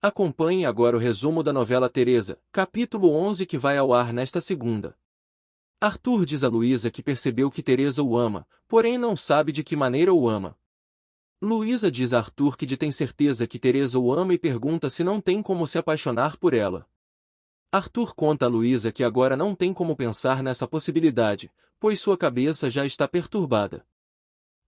Acompanhe agora o resumo da novela Teresa, capítulo 11 que vai ao ar nesta segunda. Arthur diz a Luísa que percebeu que Teresa o ama, porém não sabe de que maneira o ama. Luísa diz a Arthur que tem certeza que Teresa o ama e pergunta se não tem como se apaixonar por ela. Arthur conta a Luísa que agora não tem como pensar nessa possibilidade, pois sua cabeça já está perturbada.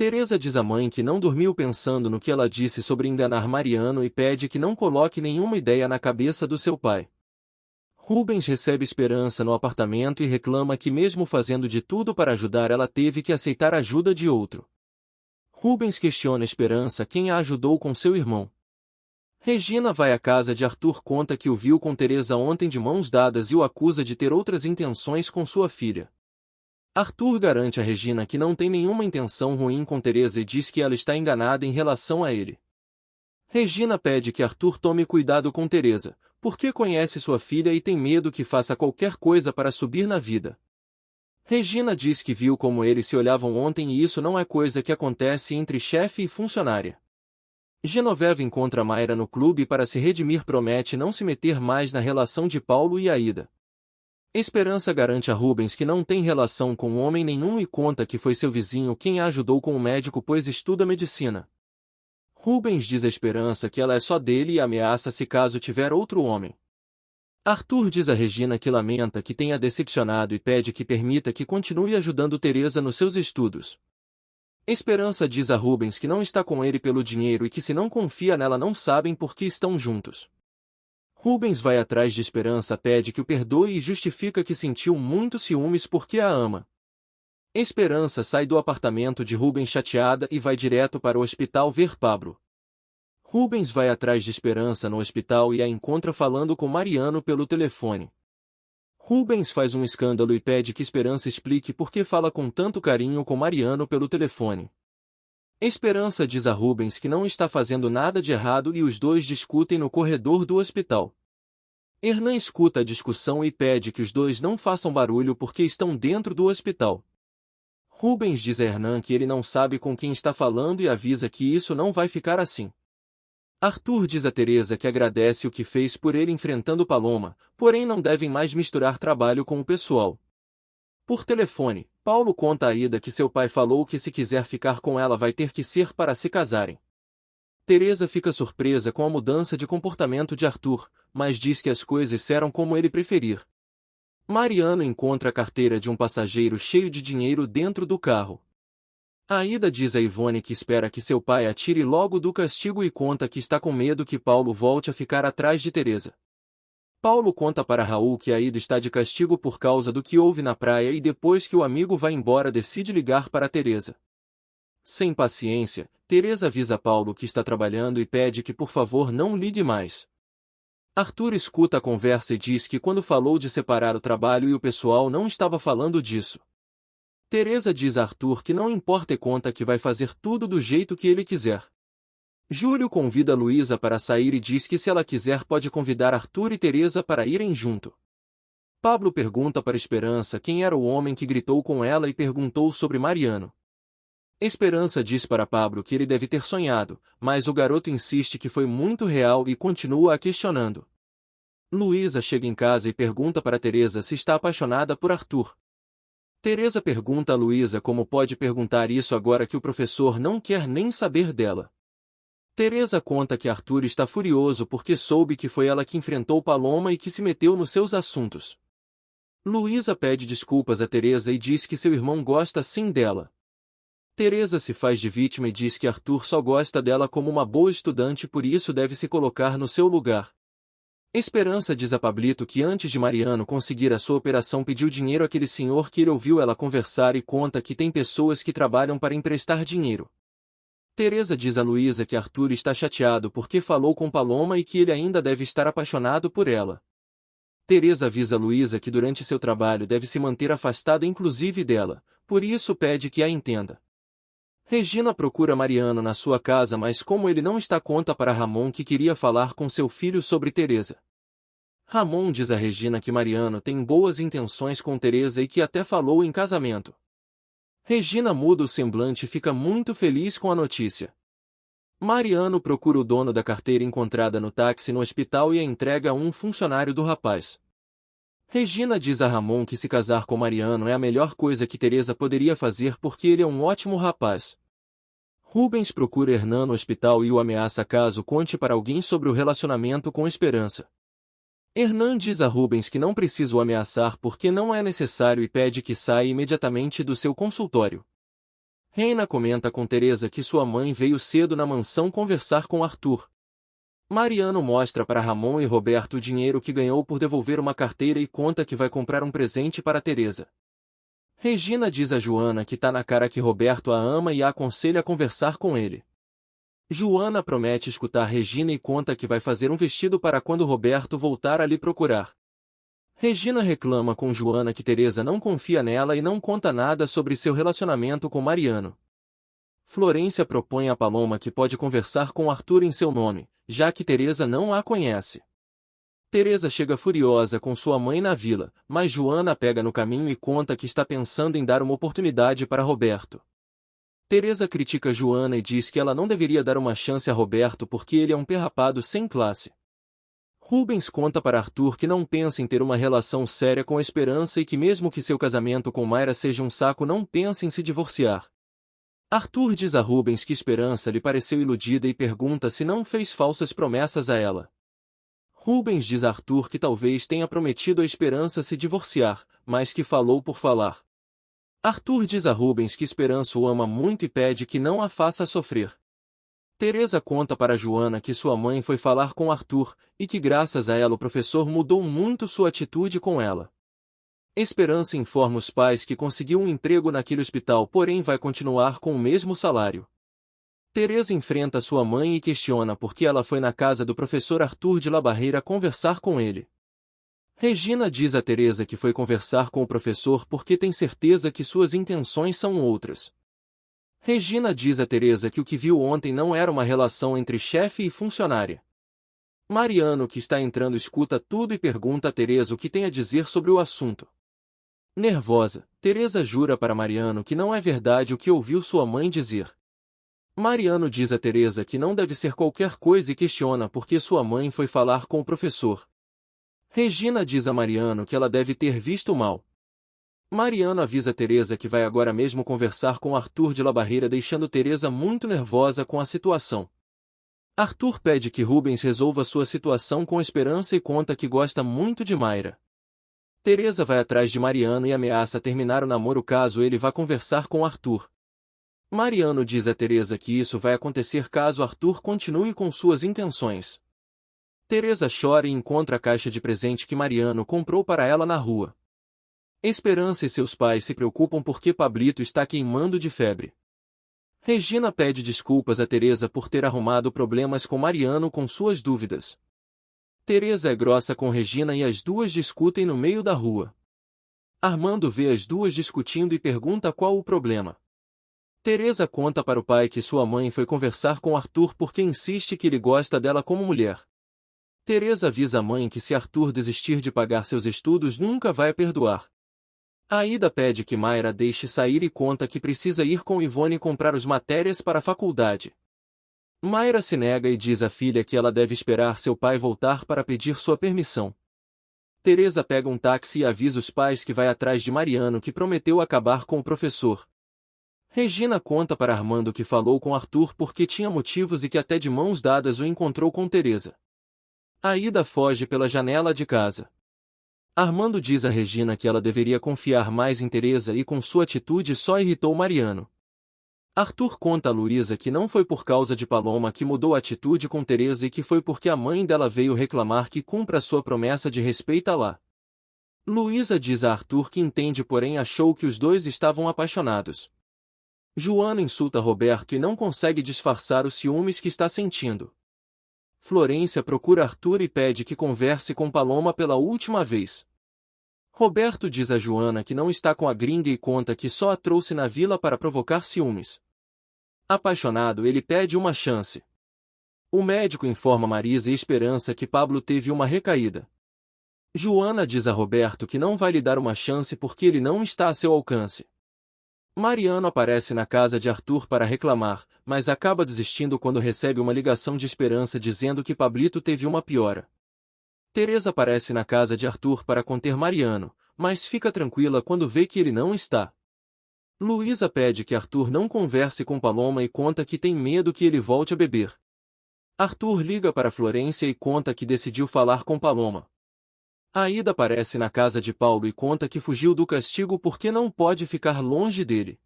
Teresa diz à mãe que não dormiu pensando no que ela disse sobre enganar Mariano e pede que não coloque nenhuma ideia na cabeça do seu pai. Rubens recebe Esperança no apartamento e reclama que mesmo fazendo de tudo para ajudar ela teve que aceitar a ajuda de outro. Rubens questiona Esperança quem a ajudou com seu irmão. Regina vai à casa de Arthur, conta que o viu com Teresa ontem de mãos dadas e o acusa de ter outras intenções com sua filha. Arthur garante a Regina que não tem nenhuma intenção ruim com Teresa e diz que ela está enganada em relação a ele. Regina pede que Arthur tome cuidado com Teresa, porque conhece sua filha e tem medo que faça qualquer coisa para subir na vida. Regina diz que viu como eles se olhavam ontem e isso não é coisa que acontece entre chefe e funcionária. Genoveva encontra Mayra no clube e para se redimir promete não se meter mais na relação de Paulo e Aida. Esperança garante a Rubens que não tem relação com homem nenhum e conta que foi seu vizinho quem a ajudou com o médico pois estuda medicina. Rubens diz a Esperança que ela é só dele e ameaça se caso tiver outro homem. Arthur diz a Regina que lamenta que tenha decepcionado e pede que permita que continue ajudando Teresa nos seus estudos. Esperança diz a Rubens que não está com ele pelo dinheiro e que se não confia nela não sabem por que estão juntos. Rubens vai atrás de Esperança, pede que o perdoe e justifica que sentiu muito ciúmes porque a ama. Esperança sai do apartamento de Rubens chateada e vai direto para o hospital ver Pablo. Rubens vai atrás de Esperança no hospital e a encontra falando com Mariano pelo telefone. Rubens faz um escândalo e pede que Esperança explique por que fala com tanto carinho com Mariano pelo telefone. Esperança diz a Rubens que não está fazendo nada de errado e os dois discutem no corredor do hospital. Hernan escuta a discussão e pede que os dois não façam barulho porque estão dentro do hospital. Rubens diz a Hernan que ele não sabe com quem está falando e avisa que isso não vai ficar assim. Arthur diz a Teresa que agradece o que fez por ele enfrentando Paloma, porém não devem mais misturar trabalho com o pessoal. Por telefone, Paulo conta a Aida que seu pai falou que se quiser ficar com ela vai ter que ser para se casarem. Teresa fica surpresa com a mudança de comportamento de Arthur, mas diz que as coisas serão como ele preferir. Mariano encontra a carteira de um passageiro cheio de dinheiro dentro do carro. Aida diz a Ivone que espera que seu pai a tire logo do castigo e conta que está com medo que Paulo volte a ficar atrás de Teresa. Paulo conta para Raul que Aida está de castigo por causa do que houve na praia e depois que o amigo vai embora decide ligar para Teresa. Sem paciência, Teresa avisa Paulo que está trabalhando e pede que por favor não ligue mais. Arthur escuta a conversa e diz que quando falou de separar o trabalho e o pessoal não estava falando disso. Teresa diz a Arthur que não importa e conta que vai fazer tudo do jeito que ele quiser. Júlio convida Luísa para sair e diz que se ela quiser pode convidar Arthur e Teresa para irem junto. Pablo pergunta para Esperança quem era o homem que gritou com ela e perguntou sobre Mariano. Esperança diz para Pablo que ele deve ter sonhado, mas o garoto insiste que foi muito real e continua a questionando. Luísa chega em casa e pergunta para Teresa se está apaixonada por Arthur. Teresa pergunta a Luísa como pode perguntar isso agora que o professor não quer nem saber dela. Teresa conta que Arthur está furioso porque soube que foi ela que enfrentou Paloma e que se meteu nos seus assuntos. Luísa pede desculpas a Teresa e diz que seu irmão gosta sim dela. Teresa se faz de vítima e diz que Arthur só gosta dela como uma boa estudante e por isso deve se colocar no seu lugar. Esperança diz a Pablito que antes de Mariano conseguir a sua operação pediu dinheiro àquele senhor que ele ouviu ela conversar e conta que tem pessoas que trabalham para emprestar dinheiro. Teresa diz a Luísa que Arthur está chateado porque falou com Paloma e que ele ainda deve estar apaixonado por ela. Teresa avisa Luísa que durante seu trabalho deve se manter afastada inclusive dela, por isso pede que a entenda. Regina procura Mariano na sua casa mas como ele não está conta para Ramon que queria falar com seu filho sobre Teresa. Ramon diz a Regina que Mariano tem boas intenções com Teresa e que até falou em casamento. Regina muda o semblante e fica muito feliz com a notícia. Mariano procura o dono da carteira encontrada no táxi no hospital e a entrega a um funcionário do rapaz. Regina diz a Ramon que se casar com Mariano é a melhor coisa que Teresa poderia fazer porque ele é um ótimo rapaz. Rubens procura Hernan no hospital e o ameaça caso conte para alguém sobre o relacionamento com Esperança. Hernan diz a Rubens que não precisa o ameaçar porque não é necessário e pede que saia imediatamente do seu consultório. Reina comenta com Teresa que sua mãe veio cedo na mansão conversar com Arthur. Mariano mostra para Ramon e Roberto o dinheiro que ganhou por devolver uma carteira e conta que vai comprar um presente para Teresa. Regina diz a Joana que tá na cara que Roberto a ama e a aconselha a conversar com ele. Joana promete escutar Regina e conta que vai fazer um vestido para quando Roberto voltar a lhe procurar. Regina reclama com Joana que Teresa não confia nela e não conta nada sobre seu relacionamento com Mariano. Florência propõe a Paloma que pode conversar com Arthur em seu nome, já que Teresa não a conhece. Teresa chega furiosa com sua mãe na vila, mas Joana pega no caminho e conta que está pensando em dar uma oportunidade para Roberto. Teresa critica Joana e diz que ela não deveria dar uma chance a Roberto porque ele é um perrapado sem classe. Rubens conta para Arthur que não pensa em ter uma relação séria com Esperança e que mesmo que seu casamento com Mayra seja um saco não pensa em se divorciar. Arthur diz a Rubens que Esperança lhe pareceu iludida e pergunta se não fez falsas promessas a ela. Rubens diz a Arthur que talvez tenha prometido a Esperança se divorciar, mas que falou por falar. Arthur diz a Rubens que Esperança o ama muito e pede que não a faça sofrer. Teresa conta para Joana que sua mãe foi falar com Arthur, e que graças a ela o professor mudou muito sua atitude com ela. Esperança informa os pais que conseguiu um emprego naquele hospital, porém vai continuar com o mesmo salário. Teresa enfrenta sua mãe e questiona por que ela foi na casa do professor Arthur de La Barreira conversar com ele. Regina diz a Teresa que foi conversar com o professor porque tem certeza que suas intenções são outras. Regina diz a Teresa que o que viu ontem não era uma relação entre chefe e funcionária. Mariano, que está entrando, escuta tudo e pergunta a Teresa o que tem a dizer sobre o assunto. Nervosa, Teresa jura para Mariano que não é verdade o que ouviu sua mãe dizer. Mariano diz a Teresa que não deve ser qualquer coisa e questiona por que sua mãe foi falar com o professor. Regina diz a Mariano que ela deve ter visto mal. Mariano avisa Teresa que vai agora mesmo conversar com Arthur de La Barreira, deixando Teresa muito nervosa com a situação. Arthur pede que Rubens resolva sua situação com Esperança e conta que gosta muito de Mayra. Teresa vai atrás de Mariano e ameaça terminar o namoro caso ele vá conversar com Arthur. Mariano diz a Teresa que isso vai acontecer caso Arthur continue com suas intenções. Teresa chora e encontra a caixa de presente que Mariano comprou para ela na rua. Esperança e seus pais se preocupam porque Pablito está queimando de febre. Regina pede desculpas a Teresa por ter arrumado problemas com Mariano com suas dúvidas. Teresa é grossa com Regina e as duas discutem no meio da rua. Armando vê as duas discutindo e pergunta qual o problema. Teresa conta para o pai que sua mãe foi conversar com Arthur porque insiste que ele gosta dela como mulher. Teresa avisa a mãe que se Arthur desistir de pagar seus estudos nunca vai a perdoar. Aida pede que Mayra deixe sair e conta que precisa ir com Ivone comprar as matérias para a faculdade. Mayra se nega e diz à filha que ela deve esperar seu pai voltar para pedir sua permissão. Teresa pega um táxi e avisa os pais que vai atrás de Mariano, que prometeu acabar com o professor. Regina conta para Armando que falou com Arthur porque tinha motivos e que até de mãos dadas o encontrou com Teresa. Aida foge pela janela de casa. Armando diz a Regina que ela deveria confiar mais em Teresa e com sua atitude só irritou Mariano. Arthur conta a Luísa que não foi por causa de Paloma que mudou a atitude com Teresa e que foi porque a mãe dela veio reclamar que cumpra sua promessa de respeitá-la. Luísa diz a Arthur que entende, porém achou que os dois estavam apaixonados. Joana insulta Roberto e não consegue disfarçar os ciúmes que está sentindo. Florência procura Arthur e pede que converse com Paloma pela última vez. Roberto diz a Joana que não está com a gringa e conta que só a trouxe na vila para provocar ciúmes. Apaixonado, ele pede uma chance. O médico informa Marisa e Esperança que Pablo teve uma recaída. Joana diz a Roberto que não vai lhe dar uma chance porque ele não está a seu alcance. Mariano aparece na casa de Arthur para reclamar, mas acaba desistindo quando recebe uma ligação de Esperança dizendo que Pablito teve uma piora. Teresa aparece na casa de Arthur para conter Mariano, mas fica tranquila quando vê que ele não está. Luísa pede que Arthur não converse com Paloma e conta que tem medo que ele volte a beber. Arthur liga para Florência e conta que decidiu falar com Paloma. Aida aparece na casa de Paulo e conta que fugiu do castigo porque não pode ficar longe dele.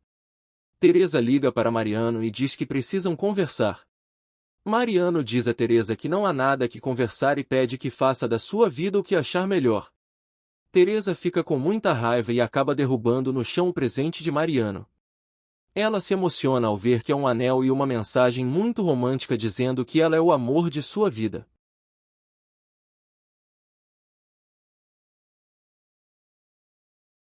Teresa liga para Mariano e diz que precisam conversar. Mariano diz a Teresa que não há nada que conversar e pede que faça da sua vida o que achar melhor. Teresa fica com muita raiva e acaba derrubando no chão o presente de Mariano. Ela se emociona ao ver que é um anel e uma mensagem muito romântica dizendo que ela é o amor de sua vida.